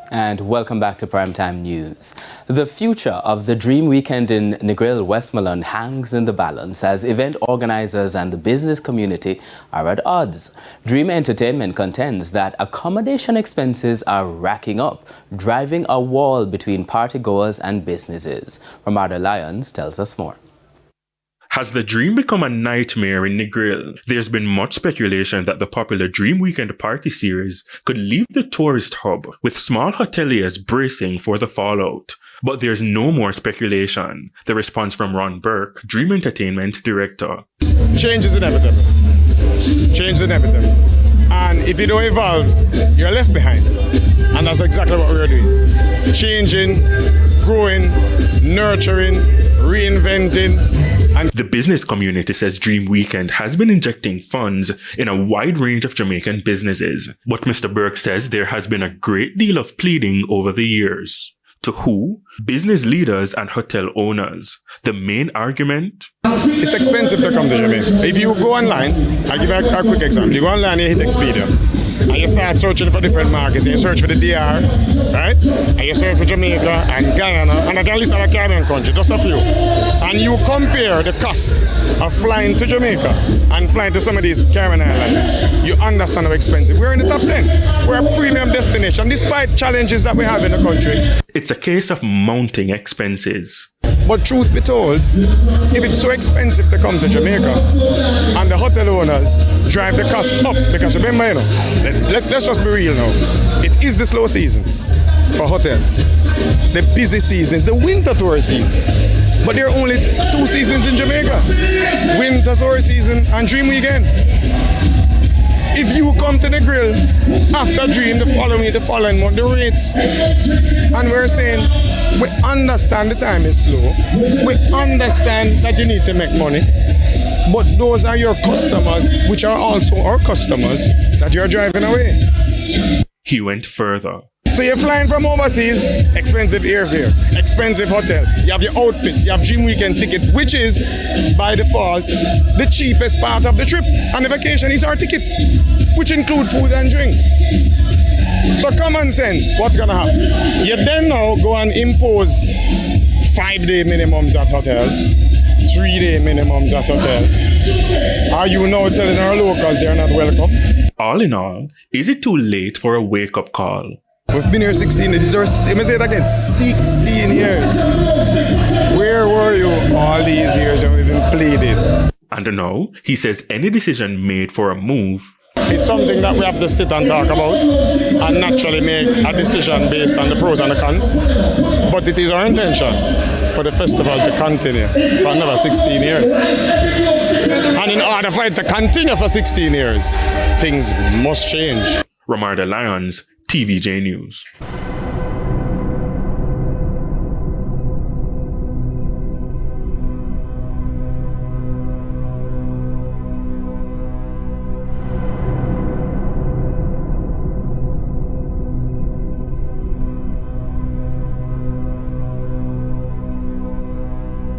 And welcome back to Primetime News. The future of the Dream Weekend in Negril, Westmoreland hangs in the balance as event organizers and the business community are at odds. Dream Entertainment contends that accommodation expenses are racking up, driving a wall between partygoers and businesses. Ramada Lyons tells us more. Has the dream become a nightmare in Negril? There's been much speculation that the popular Dream Weekend party series could leave the tourist hub, with small hoteliers bracing for the fallout. But there's no more speculation. The response from Ron Burke, Dream Entertainment Director. Change is inevitable. Change is inevitable. And if you don't evolve, you're left behind. And that's exactly what we're doing. Changing, growing, nurturing, reinventing. And the business community says Dream Weekend has been injecting funds in a wide range of Jamaican businesses. But Mr. Burke says there has been a great deal of pleading over the years. To who? Business leaders and hotel owners. The main argument? It's expensive to come to Jamaica. If you go online, I'll give you a quick example. You go online, you hit Expedia, and you start searching for different markets. And you search for the DR, right? And you search for Jamaica and Guyana, and I can list other Caribbean countries, just a few. And you compare the cost of flying to Jamaica and flying to some of these Caribbean islands. You understand how expensive. We're in the top 10. We're a premium destination, despite challenges that we have in the country. It's a case of mounting expenses. But truth be told, if it's so expensive to come to Jamaica and the hotel owners drive the cost up, because remember, let's just be real now. It is the slow season for hotels. The busy season is the winter tourist season. But there are only 2 seasons in Jamaica. Winter tourist season and Dream Weekend. If you come to Negril after Dream the following month, the rates, and we're saying, we understand the time is slow, we understand that you need to make money, but those are your customers, which are also our customers, that you're driving away. He went further. So you're flying from overseas, expensive airfare, expensive hotel, you have your outfits, you have Dream Weekend ticket, which is, by default, the cheapest part of the trip. And the vacation is our tickets, which include food and drink. So common sense, what's gonna happen? You then now go and impose 5-day minimums at hotels, 3-day minimums at hotels. Are you now telling our locals they're not welcome? All in all, is it too late for a wake-up call? We've been here 16, let me say it again, 16 years. Where were you all these years and we've been pleading? And now, he says any decision made for a move is something that we have to sit and talk about and naturally make a decision based on the pros and the cons. But it is our intention for the festival to continue for another 16 years. And in order for it to continue for 16 years, things must change. Ramada Lyons, TVJ News.